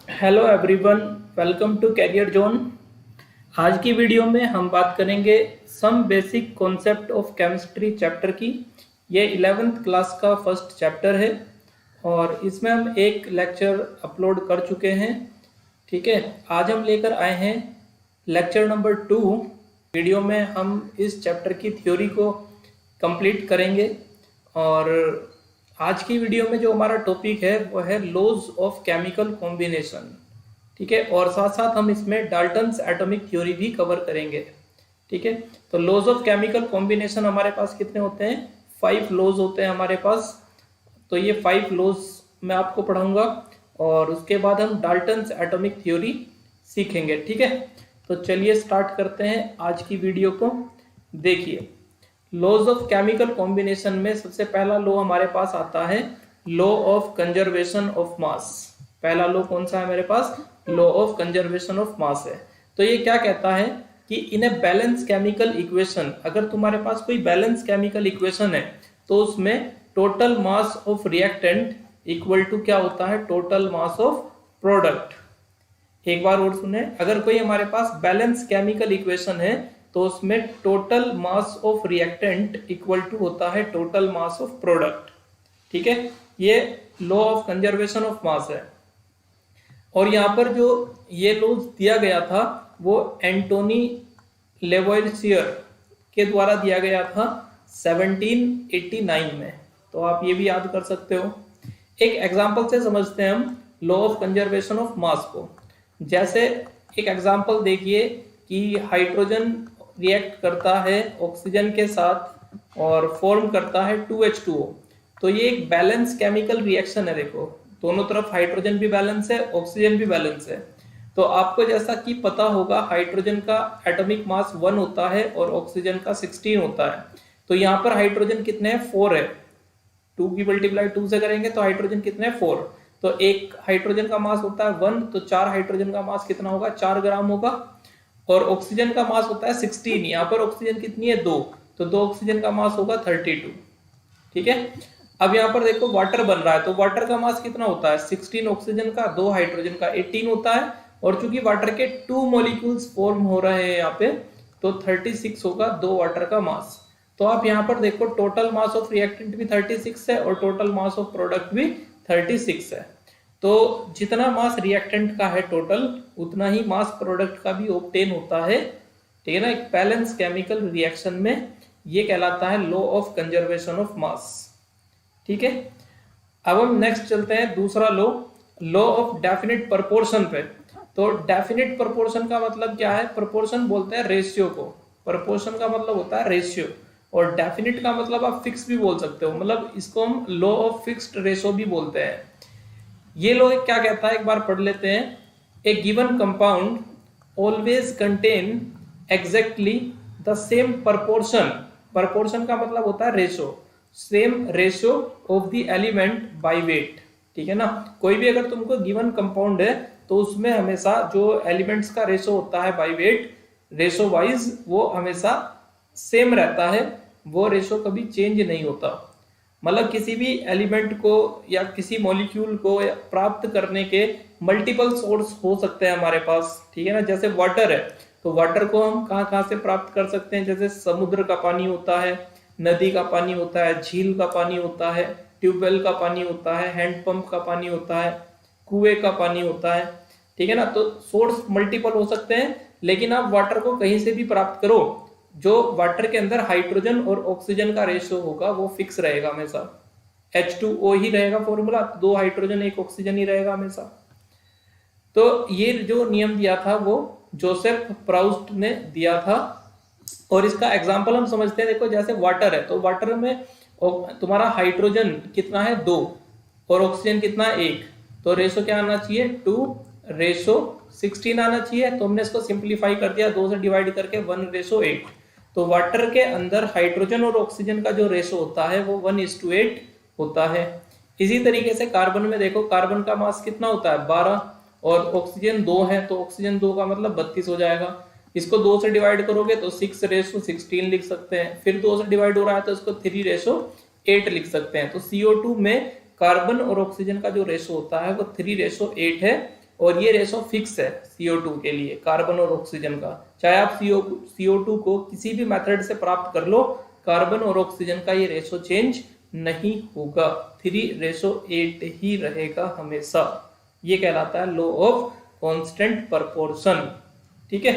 Hello everyone, welcome to career zone. आज की video में हम बात करेंगे some basic concept of chemistry chapter की। ये 11th क्लास का फर्स्ट चैप्टर है और इसमें हम एक लेक्चर अपलोड कर चुके हैं। ठीक है, आज हम लेकर आए हैं लेक्चर नंबर 2। वीडियो में हम इस चैप्टर की थ्योरी को कंप्लीट करेंगे और आज की वीडियो में जो हमारा टॉपिक है वो है लॉज ऑफ केमिकल कॉम्बिनेशन। ठीक है, और साथ साथ हम इसमें डाल्टन्स एटॉमिक थ्योरी भी कवर करेंगे। ठीक है, तो लॉज ऑफ केमिकल कॉम्बिनेशन हमारे पास कितने होते हैं? 5 लॉज होते हैं हमारे पास। तो ये 5 लॉज मैं आपको पढ़ाऊंगा और उसके बाद हम डाल्टन्स एटॉमिक थ्योरी सीखेंगे। ठीक है, तो चलिए स्टार्ट करते हैं आज की वीडियो को। देखिए, लॉज ऑफ केमिकल कॉम्बिनेशन में सबसे पहला लॉ हमारे पास आता है law of conservation of mass. पहला लॉ कौन सा है मेरे पास? Law of conservation of mass है। तो ये क्या कहता है कि in a balance chemical equation, अगर तुम्हारे पास कोई बैलेंस केमिकल इक्वेशन है तो उसमें total mass of reactant equal to क्या होता है? Total mass of product. एक बार और सुने, अगर कोई हमारे पास बैलेंस केमिकल इक्वेशन है तो उसमें total mass of reactant equal to होता है टोटल मास ऑफ प्रोडक्ट। ठीक है, ये law of conservation of mass है। और यहाँ पर जो ये लॉ दिया गया था वो एंटोनी लेवोइसियर के द्वारा दिया गया था 1789 में। तो आप ये भी याद कर सकते हो। एक एग्जाम्पल से समझते हैं हम लॉ ऑफ कंजर्वेशन ऑफ मास को। जैसे एक एग्जाम्पल देखिए कि हाइड्रोजन रिएक्ट करता है ऑक्सीजन के साथ और फॉर्म करता है 2H2O। तो ये एक बैलेंस केमिकल रिएक्शन है। देखो, दोनों तरफ हाइड्रोजन भी बैलेंस है, ऑक्सीजन भी बैलेंस है। तो आपको जैसा कि पता होगा हाइड्रोजन का एटॉमिक मास 1 होता है और ऑक्सीजन का 16 होता है। तो यहाँ पर हाइड्रोजन कितने हैं? 4 है। 2 की मल्टीप्लाई 2 से करेंगे तो हाइड्रोजन कितने हैं? 4। तो एक हाइड्रोजन का मास होता है 1, तो 4 हाइड्रोजन का मास कितना होगा? 4 ग्राम होगा। और ऑक्सीजन का मास होता है 16। यहाँ पर ऑक्सीजन कितनी है? 2। तो 2 ऑक्सीजन का मास होगा 32। ठीक है, अब यहाँ पर देखो वाटर बन रहा है, तो वाटर का मास कितना होता है? 16 ऑक्सीजन का, 2 हाइड्रोजन का, 18 होता है। और चूंकि वाटर के 2 मॉलिक्यूल्स फॉर्म हो रहे हैं यहाँ पे, तो 36 होगा 2 वाटर का मास। तो आप यहाँ पर देखो टोटल मास ऑफ रिएक्टेंट भी 36 है और टोटल मास ऑफ प्रोडक्ट भी 36 है। तो जितना मास रिएक्टेंट का है टोटल, उतना ही मास प्रोडक्ट का भी ऑब्टेन होता है। ठीक है ना, एक बैलेंस केमिकल रिएक्शन में ये कहलाता है लॉ ऑफ कंजर्वेशन ऑफ मास। ठीक है, अब हम नेक्स्ट चलते हैं दूसरा law, law of definite proportion पे। तो डेफिनिट प्रोपोर्शन का मतलब क्या है? प्रोपोर्शन बोलते हैं रेशियो को। प्रोपोर्शन का मतलब होता है रेशियो, और डेफिनिट का मतलब आप फिक्स भी बोल सकते हो। मतलब इसको हम लॉ ऑफ फिक्स्ड रेशियो भी बोलते हैं। ये लॉ क्या कहता है, एक बार पढ़ लेते हैं। A given compound always contain exactly the same proportion. Proportion का मतलब होता है ratio, same ratio of the element by weight. ठीक है ना, कोई भी अगर तुमको गिवन कंपाउंड है तो उसमें हमेशा जो एलिमेंट्स का रेशो होता है बाय वेट, रेशो वाइज वो हमेशा सेम रहता है, वो रेशो कभी चेंज नहीं होता। मतलब किसी भी एलिमेंट को या किसी मॉलिक्यूल को प्राप्त करने के मल्टीपल सोर्स हो सकते हैं हमारे पास। ठीक है ना, जैसे वाटर है तो वाटर को हम कहाँ कहाँ से प्राप्त कर सकते हैं? जैसे समुद्र का पानी होता है, नदी का पानी होता है, झील का पानी होता है, ट्यूबवेल का पानी होता है, हैंडपंप का पानी होता है, कुएं का पानी होता है। ठीक है ना, तो सोर्स मल्टीपल हो सकते हैं, लेकिन आप वाटर को कहीं से भी प्राप्त करो, जो वाटर के अंदर हाइड्रोजन और ऑक्सीजन का रेशियो होगा वो फिक्स रहेगा हमेशा। H2O ही रहेगा फॉर्मूला, 2 हाइड्रोजन 1 ऑक्सीजन ही रहेगा हमेशा। तो ये जो नियम दिया था वो जोसेफ प्राउस्ट ने दिया था। और इसका एग्जाम्पल हम समझते हैं। देखो, जैसे वाटर है तो वाटर में तुम्हारा हाइड्रोजन कितना है? 2, और ऑक्सीजन कितना है? 1। तो रेशो क्या आना चाहिए? 2:16 आना चाहिए। तो हमने इसको सिंप्लीफाई कर दिया, 2 से डिवाइड करके 1:8। तो वाटर के अंदर हाइड्रोजन और ऑक्सीजन का जो रेशो होता है वो 1:8 होता है। इसी तरीके से कार्बन में देखो, कार्बन का मास कितना होता है? 12, और ऑक्सीजन 2 है, तो ऑक्सीजन 2 का मतलब 32 हो जाएगा। इसको 2 से डिवाइड करोगे तो 6:16 लिख सकते हैं। फिर 2 से डिवाइड हो रहा है तो इसको 3:8 लिख सकते हैं। तो CO2 में कार्बन और ऑक्सीजन का जो रेशो होता है वो 3:8 है। और ये रेशो फिक्स है CO2 के लिए, कार्बन और ऑक्सीजन का। चाहे आप CO2 को किसी भी मेथड से प्राप्त कर लो, कार्बन और ऑक्सीजन का ये रेशो चेंज नहीं होगा, 3:8 ही रहेगा हमेशा। ये कहलाता है लॉ ऑफ कांस्टेंट प्रोपोर्शन। ठीक है,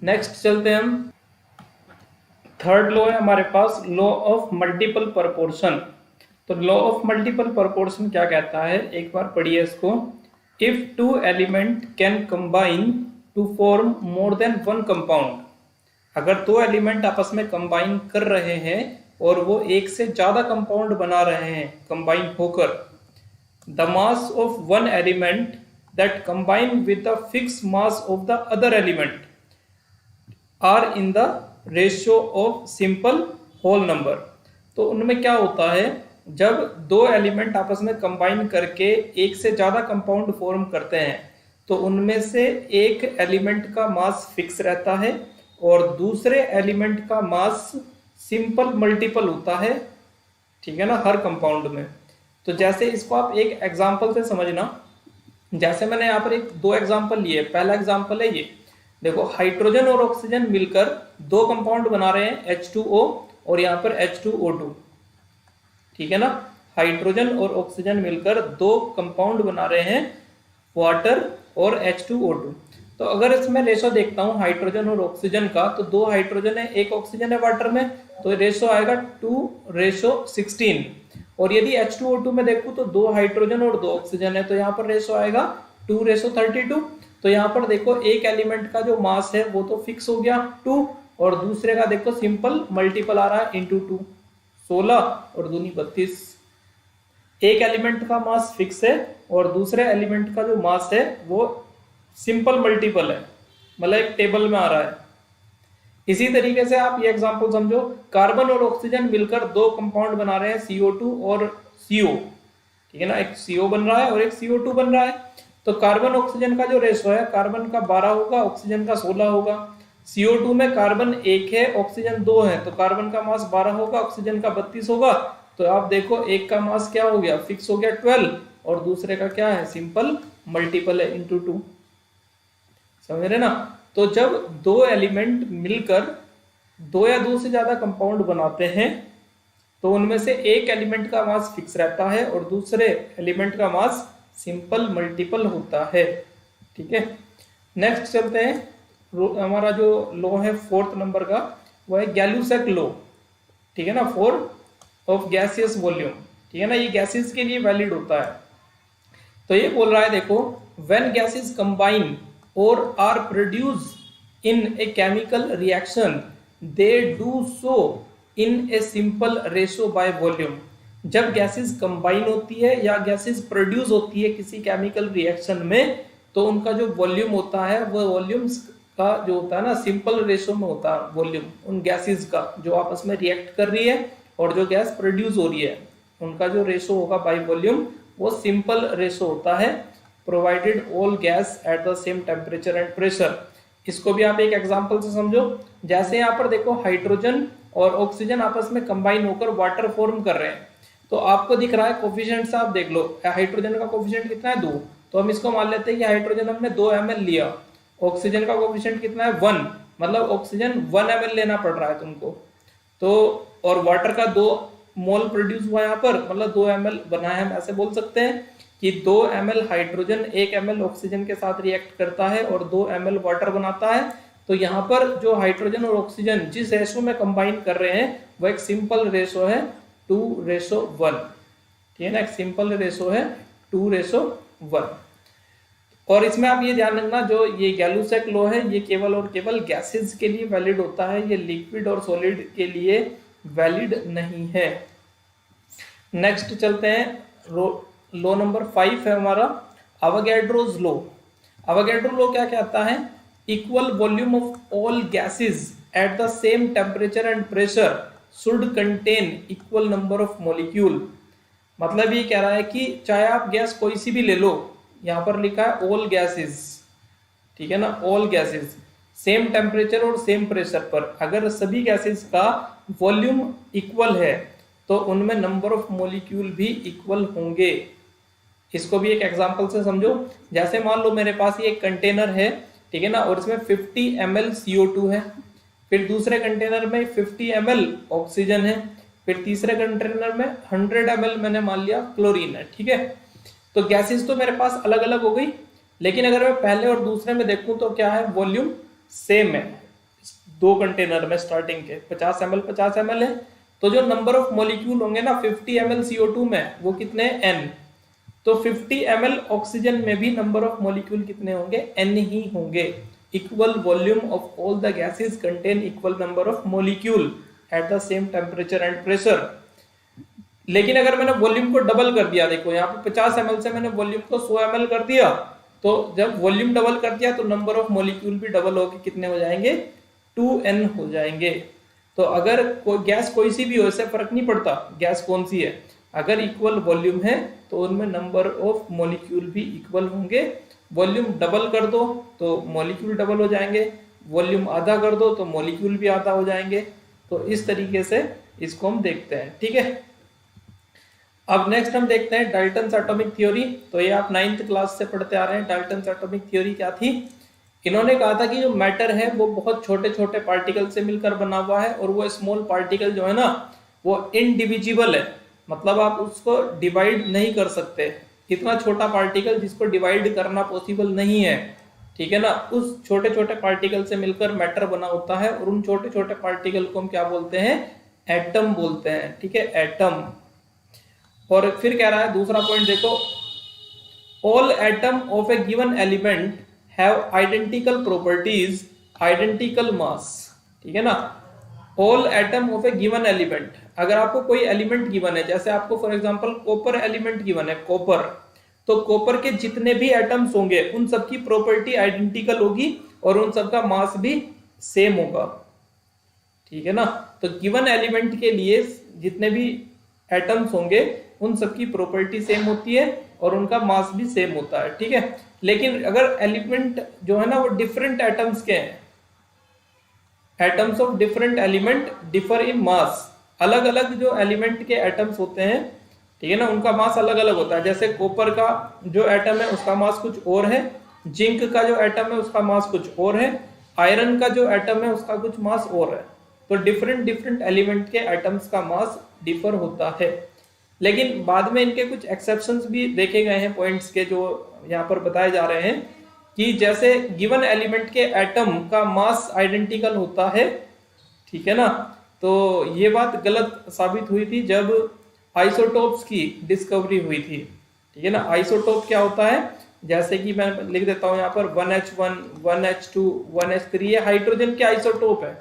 नेक्स्ट चलते हैं हम। थर्ड लॉ है हमारे पास लॉ ऑफ मल्टीपल प्रोपोर्शन। तो लॉ ऑफ मल्टीपल प्रोपोर्शन क्या कहता है, एक बार पढ़िए इसको। If two element can combine to form more than one compound, अगर दो एलिमेंट आपस में कंबाइन कर रहे हैं और वो एक से ज्यादा कंपाउंड बना रहे हैं कंबाइन होकर, the mass of one element that combine with the fix mass of the other element are in the ratio of simple whole number. तो उनमें क्या होता है, जब दो एलिमेंट आपस में कंबाइन करके एक से ज्यादा कंपाउंड फॉर्म करते हैं तो उनमें से एक एलिमेंट का मास फिक्स रहता है और दूसरे एलिमेंट का मास सिंपल मल्टीपल होता है। ठीक है ना, हर कंपाउंड में। तो जैसे इसको आप एक एग्जांपल से समझना, जैसे मैंने यहाँ पर दो एग्जांपल लिए। पहला एग्जांपल है ये देखो, हाइड्रोजन और ऑक्सीजन मिलकर दो कंपाउंड बना रहे हैं H2O और यहाँ पर H2O2। ठीक है ना, हाइड्रोजन और ऑक्सीजन मिलकर दो कंपाउंड बना रहे हैं वाटर और H2O2। तो अगर इसमें रेशो देखता हूँ हाइड्रोजन और ऑक्सीजन का, तो दो हाइड्रोजन है एक ऑक्सीजन है वाटर में, तो रेशो आएगा 2:16। और यदि H2O2 में देखूँ तो दो हाइड्रोजन और दो ऑक्सीजन है, तो यहाँ पर रेशो आएगा 2:32। तो यहाँ पर देखो एक एलिमेंट का जो मास है वो तो फिक्स हो गया 2, और दूसरे का देखो सिंपल मल्टीपल आ रहा है इंटू 2, 16 और 2 32। एक एलिमेंट का मास फिक्स है और दूसरे एलिमेंट का जो मास है वो सिंपल मल्टीपल है, मतलब एक टेबल में आ रहा है। इसी तरीके से आप ये एग्जांपल समझो, कार्बन और ऑक्सीजन मिलकर दो कंपाउंड बना रहे हैं CO2 और CO। ठीक है ना, एक CO बन रहा है और एक CO2 बन रहा है। तो कार्बन ऑक्सीजन का जो रेशो है, कार्बन का 12 होगा, ऑक्सीजन का 16 होगा। CO2 में कार्बन 1 है, ऑक्सीजन 2 है, तो कार्बन का मास 12 होगा, ऑक्सीजन का 32 होगा। तो आप देखो एक का मास क्या हो गया, फिक्स हो गया 12, और दूसरे का क्या है, सिंपल मल्टीपल है इंटू 2। समझ रहे ना। तो जब दो एलिमेंट मिलकर दो या दो से ज्यादा कंपाउंड बनाते हैं तो उनमें से एक एलिमेंट का मास फिक्स रहता है और दूसरे एलिमेंट का मास सिंपल मल्टीपल होता है। ठीक है, नेक्स्ट चलते हैं। हमारा जो लॉ है 4th नंबर का, वो है गैलुसैक लॉ। ठीक है ना, 4 ऑफ गैसियस वॉल्यूम। ठीक है ना, ये गैसेस के लिए वैलिड होता है। तो ये बोल रहा है देखो, when gases combine or are produced in a chemical reaction they do so in a simple ratio by volume। जब गैसेस कंबाइन होती है या गैसेस प्रोड्यूस होती है किसी केमिकल रिएक्शन में, तो उनका जो वॉल्यूम होता है वो वॉल्यूम्स का जो होता है ना सिंपल रेशो में होता है वॉल्यूम उन गैसेस का जो आपस में रिएक्ट कर रही है और जो गैस प्रोड्यूस हो रही है, उनका जो रेशो होगा बाय वॉल्यूम वो सिंपल रेशो होता है, provided all gas at the same temperature and pressure. इसको भी आप एक एग्जांपल से समझो। जैसे यहाँ पर देखो हाइड्रोजन और ऑक्सीजन आपस में कंबाइन होकर वाटर फॉर्म कर रहे हैं, तो आपको दिख रहा है कोफिशिएंट आप देख लो, हाइड्रोजन का कोफिशिएंट कितना है 2, तो हम इसको मान लेते हैं कि हाइड्रोजन हमने 2 ml लिया, ऑक्सीजन का कोफिशिएंट कितना है 1, मतलब ऑक्सीजन 1 ml लेना पड़ रहा है तुमको। तो और वाटर का 2 मोल प्रोड्यूस हुआ यहाँ पर, मतलब 2 ml बना है। हम ऐसे बोल सकते हैं कि 2 ml हाइड्रोजन 1 ml ऑक्सीजन के साथ रिएक्ट करता है और 2 ml वाटर बनाता है। तो यहाँ पर जो हाइड्रोजन और ऑक्सीजन जिस रेशो में कंबाइन कर रहे हैं वो एक सिंपल रेशो है 2:1। ठीक है ना, एक सिंपल रेशो है 2:1। और इसमें आप ये ध्यान रखना, जो ये गैलुसैक लॉ है ये केवल और केवल गैसेस के लिए वैलिड होता है, ये लिक्विड और सॉलिड के लिए वैलिड नहीं है। नेक्स्ट चलते हैं, लॉ नंबर 5 है हमारा अवोगाड्रोस लॉ। अवोगाड्रो लॉ क्या कहता है, equal volume of all gases at the same temperature and pressure should contain equal number of molecule. मतलब ये कह रहा है कि चाहे आप गैस कोई सी भी ले लो, यहाँ पर लिखा है ऑल गैसेस, ठीक है ना, ऑल गैसेस सेम टेम्परेचर और सेम प्रेशर पर, अगर सभी गैसेस का वॉल्यूम इक्वल है तो उनमें नंबर ऑफ मॉलिक्यूल भी इक्वल होंगे। इसको भी एक एग्जांपल से समझो। जैसे मान लो मेरे पास ये एक कंटेनर है, ठीक है ना, और इसमें 50 ml CO2 है, फिर दूसरे कंटेनर में 50 ml ऑक्सीजन है, फिर तीसरे कंटेनर में 100 ml मैंने मान लिया क्लोरीन है, ठीक है। तो गैसेस तो मेरे पास अलग अलग हो गई, लेकिन अगर मैं पहले और दूसरे में देखूं तो क्या है, वॉल्यूम सेम है। दो कंटेनर में स्टार्टिंग के 50 ml 50 ml है, तो जो नंबर ऑफ मॉलिक्यूल होंगे ना 50 ml CO2 में, वो कितने n। तो 50 ml ऑक्सीजन में भी नंबर ऑफ मॉलिक्यूल कितने होंगे, n ही होंगे। Equal volume of all the gases contain equal number of molecule at the same temperature and pressure. लेकिन अगर मैंने वॉल्यूम को डबल कर दिया, देखो यहाँ पे 50 ml से मैंने वॉल्यूम को 100 ml कर दिया, तो जब वॉल्यूम डबल कर दिया तो नंबर ऑफ मॉलिक्यूल भी डबल होके कितने हो जाएंगे, 2n हो जाएंगे। तो अगर कोई गैस कोई सी भी हो, इससे फर्क नहीं पड़ता गैस कौन सी है, अगर इक्वल वॉल्यूम है तो उनमें नंबर ऑफ मॉलिक्यूल भी इक्वल होंगे। वॉल्यूम डबल कर दो तो मॉलिक्यूल डबल हो जाएंगे, वॉल्यूम आधा कर दो तो मॉलिक्यूल भी आधा हो जाएंगे। तो इस तरीके से इसको हम देखते हैं, ठीक है। अब नेक्स्ट हम देखते हैं डाल्टन्स एटॉमिक थ्योरी। तो ये आप 9th क्लास से पढ़ते आ रहे हैं। डाल्टन्स एटॉमिक थ्योरी क्या थी, इन्होंने कहा था कि जो मैटर है वो बहुत छोटे छोटे पार्टिकल से मिलकर बना हुआ है, और वो स्मॉल पार्टिकल जो है ना वो इनडिविजिबल है, मतलब आप उसको डिवाइड नहीं कर सकते। इतना छोटा पार्टिकल जिसको डिवाइड करना पॉसिबल नहीं है, ठीक है ना, उस छोटे छोटे पार्टिकल से मिलकर मैटर बना होता है, और उन छोटे छोटे पार्टिकल को हम क्या बोलते हैं, एटम बोलते हैं, ठीक है, एटम। और फिर कह रहा है दूसरा पॉइंट देखो, all atom of a given element have identical properties, identical mass, ठीक है ना। All atom of a given element, अगर आपको कोई एलिमेंट गिवन है, जैसे आपको for example copper element given है, कॉपर, तो कॉपर के जितने भी एटम्स होंगे उन सबकी प्रॉपर्टी आइडेंटिकल होगी और उन सबका मास भी सेम होगा, ठीक है ना। तो गिवन एलिमेंट के लिए जितने भी एटम्स होंगे उन सबकी प्रॉपर्टी सेम होती है और उनका मास भी सेम होता है, ठीक है। लेकिन अगर एलिमेंट जो है ना वो डिफरेंट एटम्स के हैं, atoms of different element differ in mass, अलग अलग जो एलिमेंट के एटम्स होते हैं, ठीक है ना, उनका मास अलग अलग होता है। जैसे कॉपर का जो एटम है उसका मास कुछ और है, जिंक का जो एटम है उसका मास कुछ और है, आयरन का जो एटम है उसका कुछ मास और है। तो डिफरेंट डिफरेंट एलिमेंट के एटम्स का मास डिफर होता है। लेकिन बाद में इनके कुछ एक्सेप्शंस भी देखे गए हैं, पॉइंट्स के जो यहाँ पर बताए जा रहे हैं, कि जैसे गिवन एलिमेंट के एटम का मास आइडेंटिकल होता है, ठीक है ना। तो ये बात गलत साबित हुई थी जब आइसोटोप्स की डिस्कवरी हुई थी, ठीक है ना। आइसोटोप क्या होता है, जैसे कि मैं लिख देता हूं यहाँ पर 1H1 1H2 1H3, ये हाइड्रोजन के आइसोटोप है,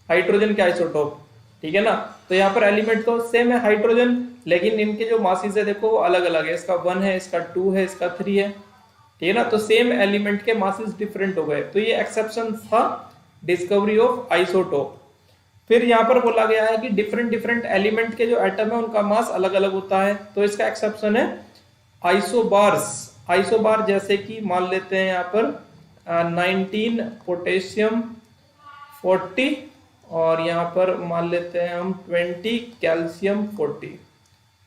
हाइड्रोजन के आइसोटोप, ठीक है ना। तो यहाँ पर एलिमेंट तो सेम है हाइड्रोजन, लेकिन इनके जो मासेस है देखो वो अलग अलग है, इसका 1 है, इसका 2 है, इसका 3 है, ठीक है ना। तो सेम एलिमेंट के मासेस डिफरेंट हो गए, तो ये एक्सेप्शन था डिस्कवरी ऑफ आइसोटोप। फिर यहाँ पर बोला गया है कि डिफरेंट डिफरेंट एलिमेंट के जो एटम है उनका मास अलग अलग होता है, तो इसका एक्सेप्शन है आइसोबार्स। आइसोबार जैसे कि मान लेते हैं यहाँ पर 19 पोटेशियम 40, और यहाँ पर मान लेते हैं हम 20 कैल्शियम 40,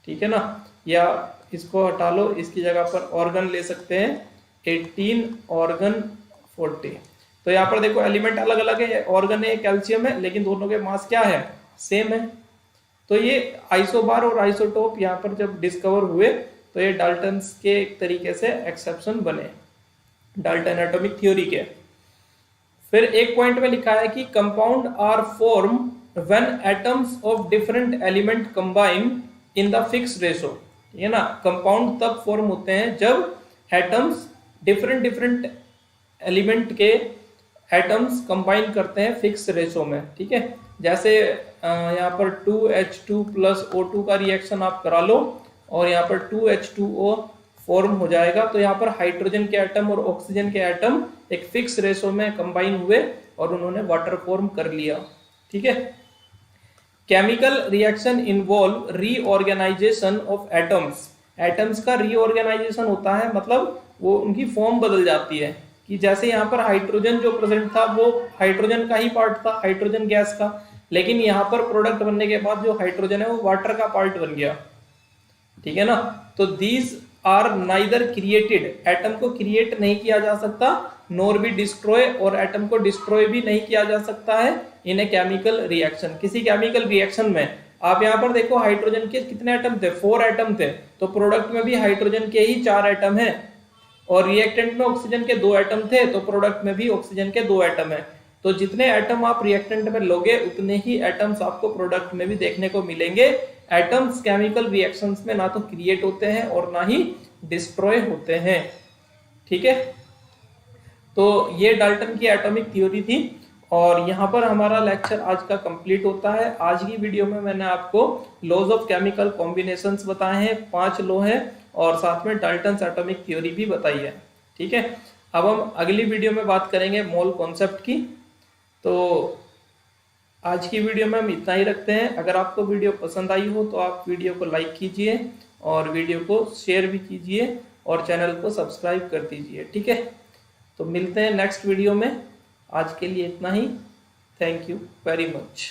ठीक है ना। या इसको हटा लो, इसकी जगह पर ऑर्गन ले सकते हैं 18 ऑर्गन 40। तो यहाँ पर देखो एलिमेंट अलग अलग है, ऑर्गन है, कैल्शियम है, लेकिन दोनों के मास क्या है, सेम है। तो ये आइसोबार और आइसोटोप यहाँ पर जब डिस्कवर हुए तो ये डाल्टन्स के एक तरीके से एक्सेप्शन बने, डाल्टन एटॉमिक थ्योरी के। फिर एक पॉइंट में लिखा है कि compound are form when atoms of different element combine in the fix ratio, ठीक है ना। कंपाउंड तब फॉर्म होते हैं जब एटम्स डिफरेंट डिफरेंट एलिमेंट के एटम्स कंबाइन करते हैं फिक्स रेशो में, ठीक है। जैसे यहाँ पर 2H2 प्लस O2 का रिएक्शन आप करा लो और यहाँ पर 2H2O फॉर्म हो जाएगा, तो यहाँ पर हाइड्रोजन के एटम और ऑक्सीजन के एटम एक फिक्स रेशो में कंबाइन हुए और उन्होंने वाटर फॉर्म कर लिया, ठीक है। Chemical reaction involve reorganization of atoms, atoms का रीऑर्गेनाइजेशन होता है, मतलब वो उनकी फॉर्म बदल जाती है। कि जैसे यहाँ पर हाइड्रोजन जो प्रेजेंट था वो हाइड्रोजन का ही पार्ट था, हाइड्रोजन गैस का, लेकिन यहाँ पर प्रोडक्ट बनने के बाद जो हाइड्रोजन है वो वाटर का पार्ट बन गया, ठीक है ना। तो these are neither created, atom को क्रिएट नहीं किया जा सकता, नोर भी डिस्ट्रॉय, और एटम को डिस्ट्रॉय भी नहीं किया जा सकता है इन ए केमिकल रिएक्शन। किसी केमिकल रिएक्शन में आप यहाँ पर देखो हाइड्रोजन के कितने एटम थे, 4 एटम थे, तो प्रोडक्ट में भी हाइड्रोजन के ही 4 एटम है, और रिएक्टेंट में ऑक्सीजन के 2 एटम थे, तो प्रोडक्ट में भी ऑक्सीजन के 2 एटम है। तो जितने एटम आप रिएक्टेंट में लोगे उतने ही एटम्स आपको प्रोडक्ट में भी देखने को मिलेंगे। एटम्स केमिकल रिएक्शंस में ना तो क्रिएट होते हैं और ना ही डिस्ट्रॉय होते हैं। ठीक है, तो ये डाल्टन की एटॉमिक थ्योरी थी, और यहाँ पर हमारा लेक्चर आज का कंप्लीट होता है। आज की वीडियो में मैंने आपको लॉज ऑफ केमिकल कॉम्बिनेशंस बताए हैं, 5 लॉ हैं, और साथ में डाल्टन्स एटॉमिक थ्योरी भी बताई है। ठीक है, अब हम अगली वीडियो में बात करेंगे मोल कॉन्सेप्ट की। तो आज की वीडियो में हम इतना ही रखते हैं। अगर आपको वीडियो पसंद आई हो तो आप वीडियो को लाइक कीजिए और वीडियो को शेयर भी कीजिए और चैनल को सब्सक्राइब कर दीजिए। ठीक है, तो मिलते हैं नेक्स्ट वीडियो में। आज के लिए इतना ही। Thank you very much.